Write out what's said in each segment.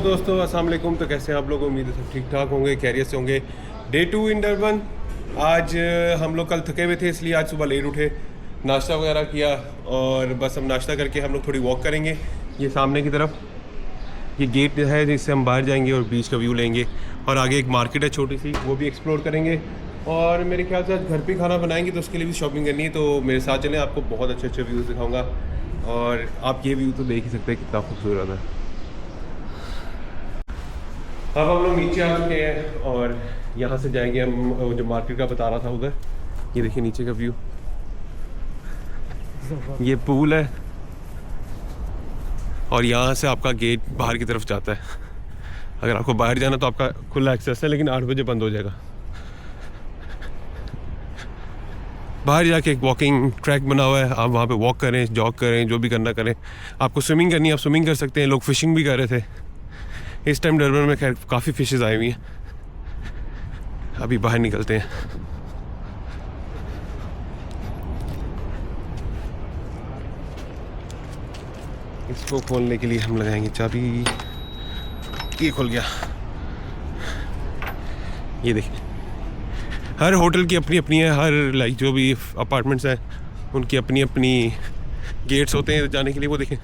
दोस्तों, अस्सलाम वालेकुम। तो कैसे हैं आप लोग? उम्मीद है सब ठीक ठाक होंगे, खैरियत से होंगे। डे 2 इन डरबन। आज हम लोग कल थके हुए थे, इसलिए आज सुबह लेट उठे, नाश्ता वगैरह किया और बस हम नाश्ता करके हम लोग थोड़ी वॉक करेंगे ये सामने की तरफ। ये गेट है जिससे हम बाहर जाएंगे और बीच का व्यू लेंगे, और आगे एक मार्केट है छोटी सी, वो भी एक्सप्लोर करेंगे। और मेरे ख्याल से आज घर पे खाना बनाएंगे तो उसके लिए भी शॉपिंग करनी है, तो मेरे साथ चलें, आपको बहुत अच्छे अच्छे व्यूज़ दिखाऊंगा। और आप ये व्यू तो देख ही सकते हैं कितना खूबसूरत है। अब हम लोग नीचे आ चुके हैं और यहाँ से जाएंगे हम जो मार्केट का बता रहा था उधर। ये देखिए नीचे का व्यू, ये पूल है और यहाँ से आपका गेट बाहर की तरफ जाता है। अगर आपको बाहर जाना तो आपका खुला एक्सेस है, लेकिन 8 बजे बंद हो जाएगा। बाहर जाके एक वॉकिंग ट्रैक बना हुआ है, आप वहाँ पे वॉक करें, जॉग करें, जो भी करना करें। आपको स्विमिंग करनी है, आप स्विमिंग कर सकते हैं। लोग फिशिंग भी कर रहे थे। इस टाइम डरबन में खैर काफ़ी फिशेस आई हुई हैं। अभी बाहर निकलते हैं। इसको खोलने के लिए हम लगाएंगे चाबी। ये खुल गया। ये देखिए, हर होटल की अपनी अपनी है, हर लाइक जो भी अपार्टमेंट्स हैं उनकी अपनी अपनी गेट्स होते हैं जाने के लिए। वो देखें,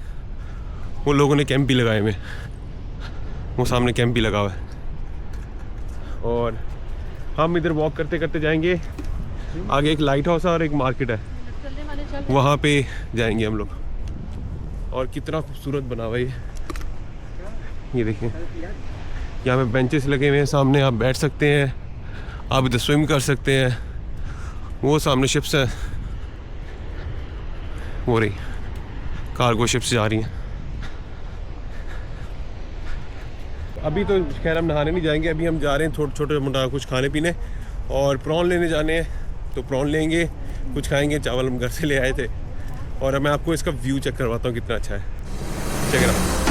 वो लोगों ने कैंप भी लगाए हुए हैं, वो सामने कैंप भी लगा हुआ है। और हम इधर वॉक करते करते जाएंगे। आगे एक लाइट हाउस है और एक मार्केट है, वहाँ पे जाएंगे हम लोग। और कितना खूबसूरत बना हुआ ये देखिए, यहाँ पे बेंचेस लगे हुए हैं सामने, आप बैठ सकते हैं, आप इधर स्विम कर सकते हैं। वो सामने शिप्स है, वो रही कार्गो शिप्स जा रही हैं। अभी तो खैर हम नहाने नहीं जाएंगे, अभी हम जा रहे हैं छोटे मोटा कुछ खाने पीने और प्रॉन लेने जाने हैं, तो प्रॉन लेंगे, कुछ खाएंगे। चावल हम घर से ले आए थे। और मैं आपको इसका व्यू चेक करवाता हूँ कितना अच्छा है। Check it out.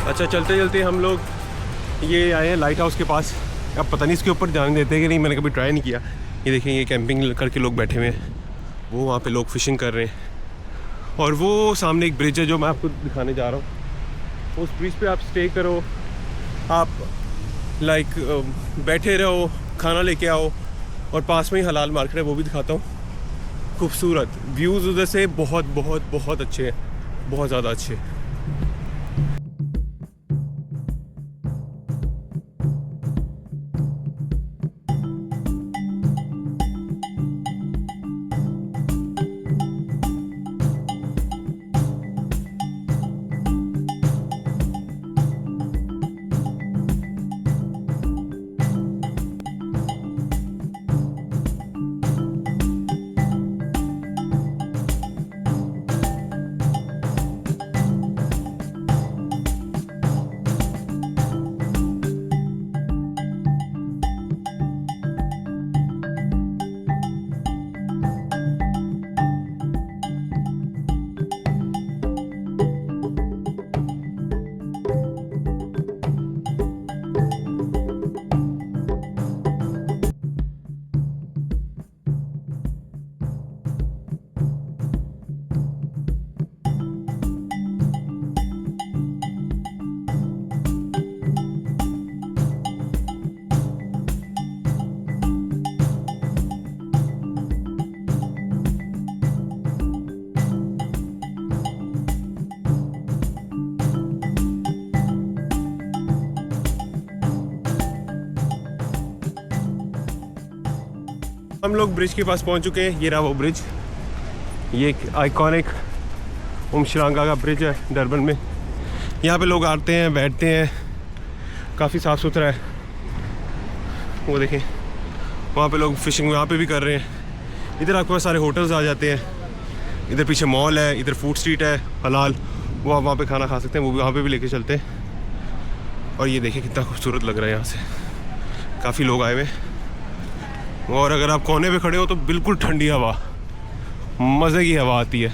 अच्छा, चलते चलते हम लोग ये आए हैं लाइट हाउस के पास। अब पता नहीं इसके ऊपर जाने देते हैं कि नहीं, मैंने कभी ट्राई नहीं किया। ये देखें, ये कैंपिंग करके लोग बैठे हुए हैं, वो वहाँ पे लोग फिशिंग कर रहे हैं। और वो सामने एक ब्रिज है जो मैं आपको दिखाने जा रहा हूँ। उस ब्रिज पे आप स्टे करो, आप लाइक बैठे रहो, खाना लेके आओ, और पास में ही हलाल मार्केट है, वो भी दिखाता हूँ। खूबसूरत व्यूज़ उधर से बहुत बहुत बहुत अच्छे हैं, बहुत ज़्यादा अच्छे। हम लोग ब्रिज के पास पहुंच चुके हैं। ये रहा वो ब्रिज, ये एक आइकॉनिक उमश्रांगा का ब्रिज है डरबन में। यहाँ पे लोग आते हैं, बैठते हैं, काफ़ी साफ़ सुथरा है। वो देखें वहाँ पे लोग फ़िशिंग वहाँ पे भी कर रहे हैं। इधर आपके पास सारे होटल्स आ जाते हैं। इधर पीछे मॉल है, इधर फूड स्ट्रीट है हलाल, वो आप वहाँ पे खाना खा सकते हैं, वो भी वहाँ पे भी लेके चलते हैं। और ये देखिए कितना खूबसूरत लग रहा है यहाँ से, काफ़ी लोग आए हुए। और अगर आप कोने पे खड़े हो तो बिल्कुल ठंडी हवा, मज़े की हवा आती है।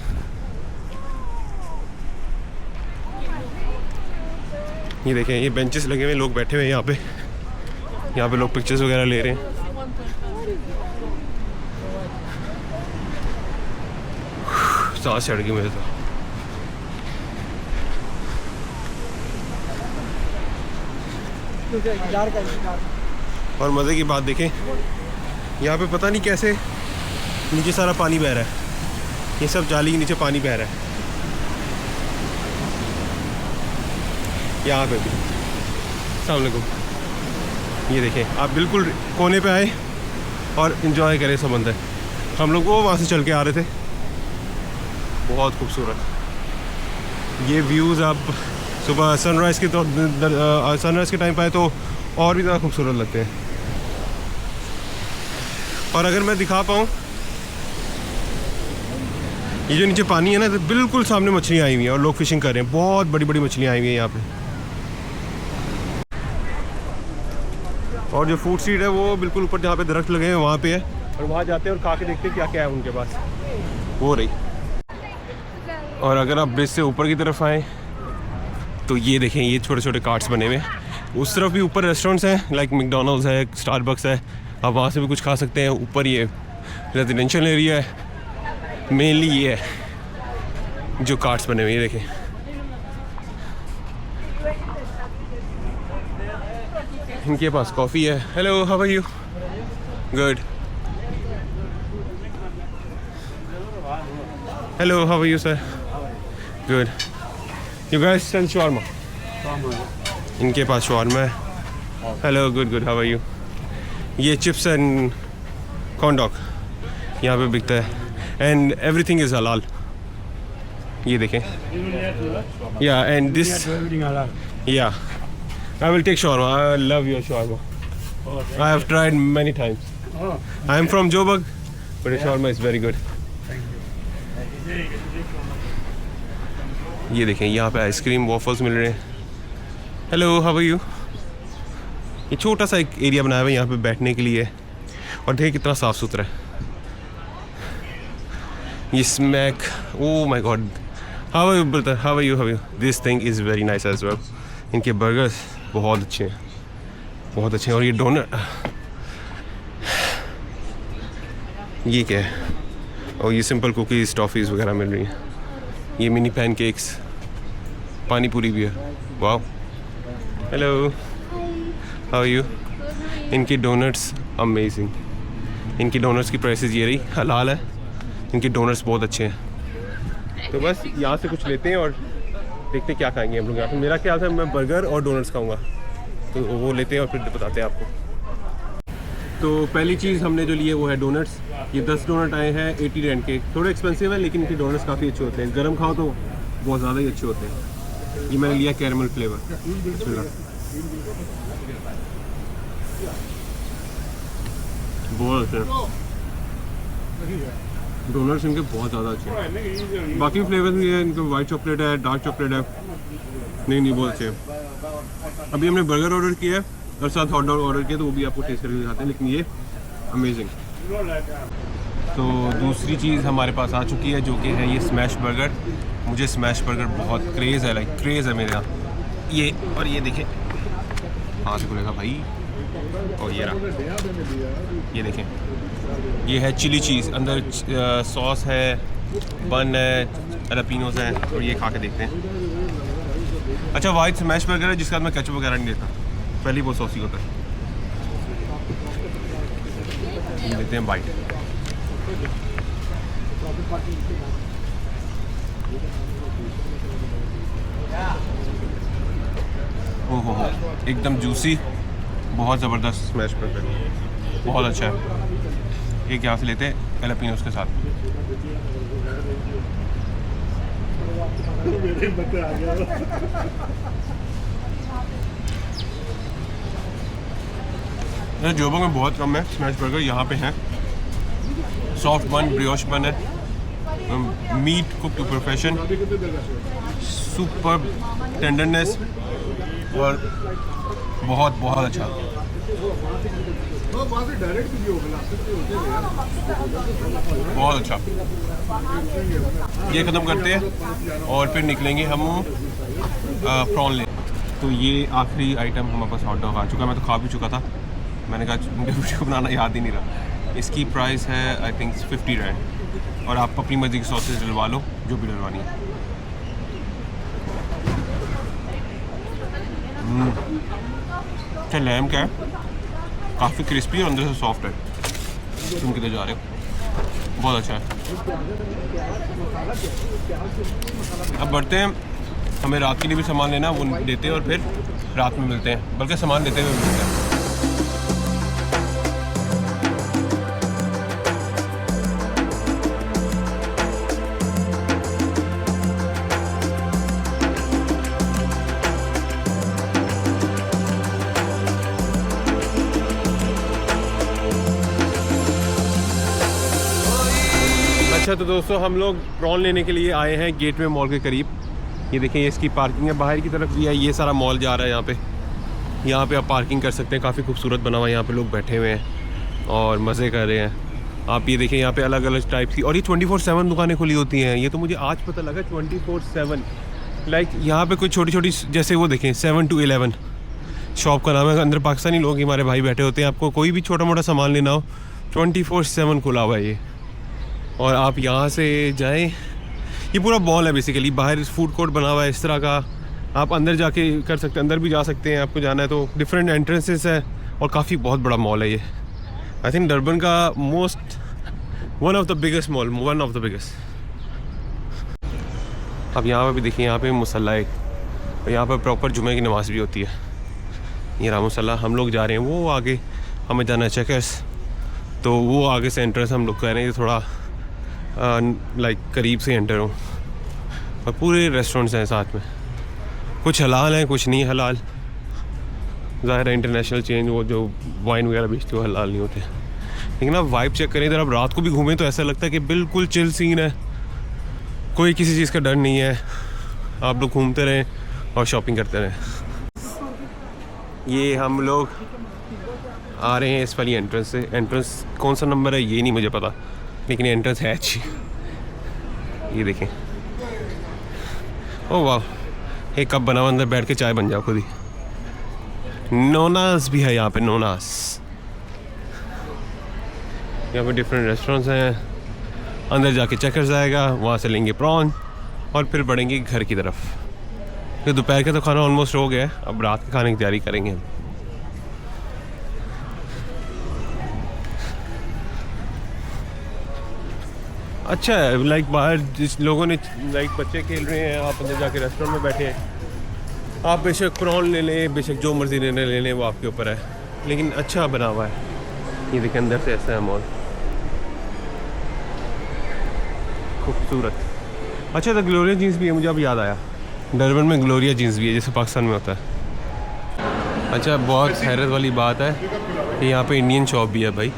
ये देखें ये बेंचेस लगे हुए हैं, लोग बैठे हुए हैं यहाँ पे लोग पिक्चर्स वगैरह ले रहे हैं। सांस चढ़ गई मुझे तो। और मज़े की बात देखें, यहाँ पे पता नहीं कैसे नीचे सारा पानी बह रहा है, ये सब जाली के नीचे पानी बह रहा है। यहाँ पे भी अस्सलाम वालेकुम। ये देखें आप बिल्कुल कोने पे आए और इन्जॉय करें समंदर। हम लोग वो वहाँ से चल के आ रहे थे, बहुत खूबसूरत ये व्यूज़। आप सुबह सनराइज़ के टाइम पे आए तो और भी ज़्यादा खूबसूरत लगते हैं। और अगर मैं दिखा पाऊँ, ये जो नीचे पानी है ना, तो बिल्कुल सामने मछलियाँ आई हुई हैं और लोग फिशिंग कर रहे हैं। बहुत बड़ी बड़ी मछलियाँ आई हुई हैं यहाँ पे। और जो फूड स्ट्रीट है वो बिल्कुल ऊपर जहाँ पे दरख्त लगे हैं वहाँ पे है, और वहाँ जाते हैं और खा के देखते हैं क्या क्या है उनके पास। वो रही। और अगर आप ब्रिज से ऊपर की तरफ आएँ तो ये देखें ये छोटे छोटे कार्ट्स बने हुए हैं। उस तरफ भी ऊपर रेस्टोरेंट्स हैं, लाइक मैकडॉनल्ड्स है, स्टारबक्स है, आप वहाँ से भी कुछ खा सकते हैं। ऊपर ये रेजिडेंशियल एरिया है, मेनली ये है जो कार्ट्स बने हुए हैं। ये देखें इनके पास कॉफ़ी है। Hello, how are you? Good. Hello, how are you sir? Good. You guys sell shawarma? इनके पास shawarma है। हेलो, गुड गुड, हाउ आर यू? ये चिप्स एंड कॉर्न डॉग यहाँ पे बिकता है, एंड एवरीथिंग इज़ हलाल। ये देखें, या एंड दिस, या I will take shawarma. I love your shawarma. I have tried many times. I am from Joburg, but the shawarma is very good. ये देखें यहाँ पे आइसक्रीम वॉफल्स मिल रहे हैं। Hello, how are you? ये छोटा सा एक एरिया बनाया हुआ है यहाँ पे बैठने के लिए, और देखिए कितना साफ़ सुथरा है। ये smack, oh my god, how are you brother? How are you? This thing is very nice as well. इनके बर्गर्स बहुत अच्छे हैं, बहुत अच्छे हैं। और ये डोनट, ये क्या है? और ये सिंपल कुकीज़, टॉफ़ीज़ वगैरह मिल रही हैं। ये मिनी पैनकेक्स, पानी पूरी भी है। वाह। Hello, how are you? इनकी डोनट्स अमेजिंग। इनकी डोनट्स की प्राइसेस ये रही, हलाल है। इनके डोनट्स बहुत अच्छे हैं। तो बस यहाँ से कुछ लेते हैं और देखते क्या खाएंगे हम लोग यहाँ पे। मेरा ख्याल है मैं बर्गर और डोनट्स खाऊंगा, तो वो लेते हैं और फिर बताते हैं आपको। तो पहली चीज़ हमने जो ली है वो है डोनट्स। ये 10 डोनट आए हैं 80 रैंड के। थोड़े एक्सपेंसिव है लेकिन इनके डोनट्स काफ़ी अच्छे होते हैं। गर्म खाओ तो बहुत ज़्यादा ही अच्छे होते हैं। ये मैंने लिया कैरमल फ्लेवर। बहुत अच्छे डोनट्स इनके, बहुत ज़्यादा अच्छे हैं। बाकी फ्लेवर्स भी है इनके, वाइट चॉकलेट है, डार्क चॉकलेट है। नहीं बहुत अच्छे हैं। अभी हमने बर्गर ऑर्डर किया है और साथ हॉट डॉग ऑर्डर किया, तो वो भी आपको टेस्ट करके दिखाते हैं। लेकिन ये अमेजिंग। तो दूसरी चीज़ हमारे पास आ चुकी है जो कि है ये स्मैश बर्गर। मुझे स्मैश बर्गर बहुत क्रेज़ है, लाइक क्रेज़ है मेरे यहाँ ये। और ये देखें, हाँ से खुलेगा भाई। और ये रहा, ये देखें, ये है चिली चीज़, अंदर सॉस है, बन है, जलापिनोस हैं। और ये खा के देखते हैं। अच्छा, वाइट स्मैश बर्गर है जिसका मैं केचप वगैरह नहीं देता, पहले वो सॉसी होता है। देते हैं बाइट। ओहो, एकदम जूसी, बहुत ज़बरदस्त स्मैश बर्गर, बहुत अच्छा है। एक यहाँ से लेते हैं जैलापेनोस के साथ। जोबों में बहुत कम है स्मैश बर्गर, यहाँ पे हैं। सॉफ्ट बन, ब्रियोश बन है, meat cook to perfection, super tenderness और बहुत बहुत अच्छा। बहुत अच्छा। ये ख़त्म करते हैं और फिर निकलेंगे हम प्रॉन ले। तो ये आखिरी आइटम हमारे पास हॉट डॉग आ चुका है। मैं तो खा भी चुका था, मैंने कहा मुझे वीडियो बनाना याद ही नहीं रहा। इसकी प्राइस है आई थिंक 50 रैंड और आप अपनी मर्ज़ी की सॉसेज डलवा लो जो भी डलवानी है। अच्छा लैम क्या है, काफ़ी क्रिस्पी और अंदर से सॉफ्ट है। तुम किधर जा रहे हो? बहुत अच्छा है। अब बढ़ते हैं, हमें रात के लिए भी सामान लेना, वो देते हैं और फिर रात में मिलते हैं, बल्कि सामान लेते हुए मिलते हैं। अच्छा तो दोस्तों हम लोग प्रॉन लेने के लिए आए हैं गेटवे मॉल के करीब। ये देखें, ये इसकी पार्किंग है, बाहर की तरफ भी है। ये सारा मॉल जा रहा है यहाँ पे आप पार्किंग कर सकते हैं। काफ़ी खूबसूरत बना हुआ है, यहाँ पे लोग बैठे हुए हैं और मज़े कर रहे हैं। आप ये देखें, यहाँ पे अलग अलग टाइप की, और ये 24/7 दुकानें खुली होती हैं। ये तो मुझे आज पता लगा, 24/7। लाइक यहाँ पे कोई छोटी छोटी, जैसे वो देखें 7 to 11 शॉप का नाम है। अंदर पाकिस्तानी लोग हमारे भाई बैठे होते हैं। आपको कोई भी छोटा मोटा सामान लेना हो, 24/7 खुला हुआ है ये। और आप यहाँ से जाएं, ये पूरा मॉल है बेसिकली। बाहर फूड कोर्ट बना हुआ है इस तरह का, आप अंदर जाके कर सकते हैं, अंदर भी जा सकते हैं आपको जाना है तो। डिफरेंट एंट्रेंसेस है और काफ़ी बहुत बड़ा मॉल है ये। आई थिंक डरबन का one of the biggest mall, one of the biggest. अब यहाँ पर भी देखिए, यहाँ पे मुसल्ला है और यहाँ पर प्रॉपर जुमे की नमाज़ भी होती है। ये रहा मुसल्ला। हम लोग जा रहे हैं वो आगे, हमें जाना है चेकर्स, तो वो आगे से एंट्रेंस हम लोग कह रहे हैं थोड़ा लाइक करीब से एंटर हो। और पूरे रेस्टोरेंट्स हैं साथ में, कुछ हलाल हैं कुछ नहीं हलाल। ज़ाहिर है इंटरनेशनल चेंज, वो जो वाइन वगैरह बेचते हो हलाल नहीं होते। लेकिन आप वाइब चेक करें इधर, आप रात को भी घूमें तो ऐसा लगता है कि बिल्कुल चिल सीन है, कोई किसी चीज़ का डर नहीं है। आप लोग घूमते रहें और शॉपिंग करते रहें। ये हम लोग आ रहे हैं इस वाली एंट्रेंस से। एंट्रेंस कौन सा नंबर है ये नहीं मुझे पता, लेकिन एंट्रेंस है अच्छी। ये देखें, ओह वाह, एक कप बना हुआ, अंदर बैठ के चाय बन जाओ खुद ही। नोनास भी है यहाँ पे, नोनास। यहाँ पे डिफरेंट रेस्टोरेंट्स हैं। अंदर जाके चेकर्स आएगा, वहाँ से लेंगे प्रॉन और फिर बढ़ेंगे घर की तरफ। तो दोपहर का तो खाना ऑलमोस्ट हो गया है, अब रात के खाने की तैयारी करेंगे हम। अच्छा है, लाइक बाहर जिस लोगों ने, लाइक बच्चे खेल रहे हैं, आप अंदर जाके रेस्टोरेंट में बैठे हैं, आप बेशक प्रॉन ले लें, बेशक जो मर्ज़ी ले लें, वो आपके ऊपर है, लेकिन अच्छा बना हुआ है। ये देखें अंदर से ऐसा है मॉल, खूबसूरत। अच्छा तो ग्लोरिया जीन्स भी है, मुझे अब याद आया, डरबन में ग्लोरिया जीन्स भी है जैसे पाकिस्तान में होता है। अच्छा बहुत हैरत वाली बात है कि यहाँ पे इंडियन शॉप भी है भाई,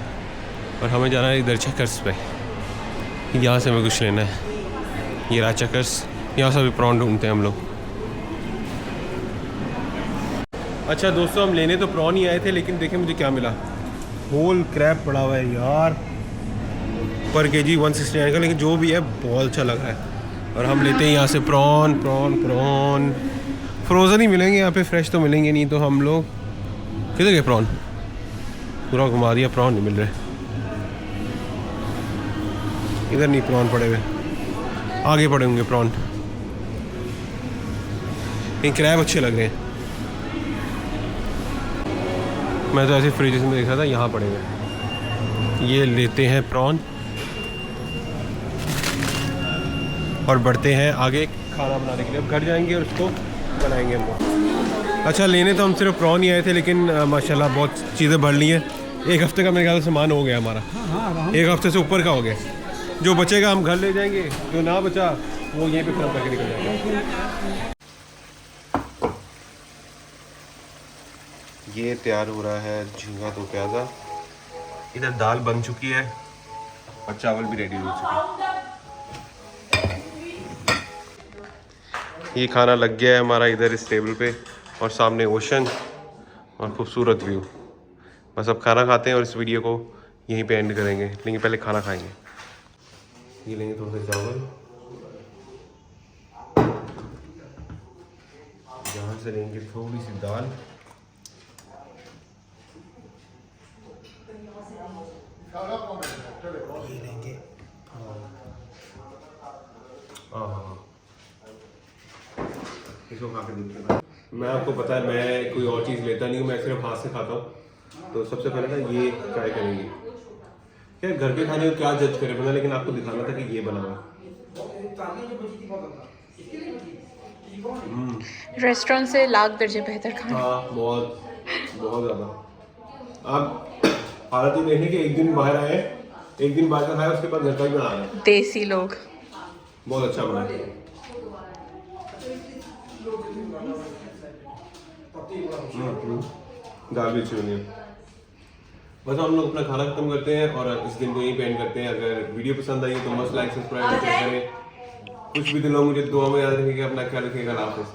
और हमें जाना है इधर चेकर्स पे। यहाँ से हमें कुछ लेना है। ये रहा चेकर्स, यहाँ से भी प्रॉन ढूंढते हैं हम लोग। अच्छा दोस्तों, हम लेने तो प्रॉन ही आए थे, लेकिन देखें मुझे क्या मिला, होल क्रैब पड़ा हुआ है यार, पर केजी 169 का, लेकिन जो भी है बहुत अच्छा लगा है। और हम लेते हैं यहाँ से प्रॉन। फ्रोज़न ही मिलेंगे यहाँ पे, फ्रेश तो मिलेंगे नहीं। तो हम लोग किधर गए प्रॉन, पूरा घुमा दिया, प्रॉन नहीं मिल रहे। इधर नहीं प्रॉन पड़े हुए, आगे पड़े होंगे प्रॉन। ये क्रैब अच्छे लग रहे हैं, मैं तो ऐसे फ्रिज में देखा था, यहाँ पड़े हुए। ये लेते हैं प्रॉन और बढ़ते हैं आगे खाना बनाने के लिए। अब घर जाएंगे और उसको बनाएंगे हम लोग। अच्छा लेने तो हम सिर्फ प्रॉन ही आए थे, लेकिन माशाल्लाह बहुत चीज़ें भर ली हैं। एक हफ्ते का मेरे ख्याल से सामान हो गया हमारा। एक हफ्ते से ऊपर का हो गया। जो बचेगा हम घर ले जाएंगे, जो ना बचा वो यहीं पे खत्म करके निकल जाएगा। ये तैयार हो रहा है झींगा दो प्याज़ा। इधर दाल बन चुकी है और चावल भी रेडी हो चुके हैं। ये खाना लग गया है हमारा इधर इस टेबल पे, और सामने ओशन और खूबसूरत व्यू। बस अब खाना खाते हैं और इस वीडियो को यहीं पे एंड करेंगे, लेकिन पहले खाना खाएंगे। ये लेंगे थोड़े से चावल, यहाँ से लेंगे थोड़ी सी दाल, ये लेंगे इसको खा के देखते हैं। मैं आपको पता है मैं कोई और चीज़ लेता नहीं हूँ, मैं सिर्फ हाथ से खाता हूँ। तो सबसे पहले ना ये ट्राई करेंगे। क्या घर के खाने को क्या जज करे बना, लेकिन आपको दिखाना था कि ये बना हुआ। रेस्टोरेंट से लाख दर्जे बेहतर खाना। हाँ, बहुत बहुत ज़्यादा। आप हालत ही देखने कि एक दिन बाहर आए, एक दिन बाहर का खाया, उसके बाद घर का ही बना रहे हैं। देसी लोग बहुत अच्छा बना है। दाल भी अच्छी बनी है। बस हम लोग अपना खाना खत्म करते हैं और इस दिन को यहीं पे एंड करते हैं। अगर वीडियो पसंद आई तो मस्त लाइक सब्सक्राइब करें। कुछ भी दिलों मुझे दुआ में याद रखिएगा, अपना ख्याल रखिएगा। अल्लाह हाफ़िज़।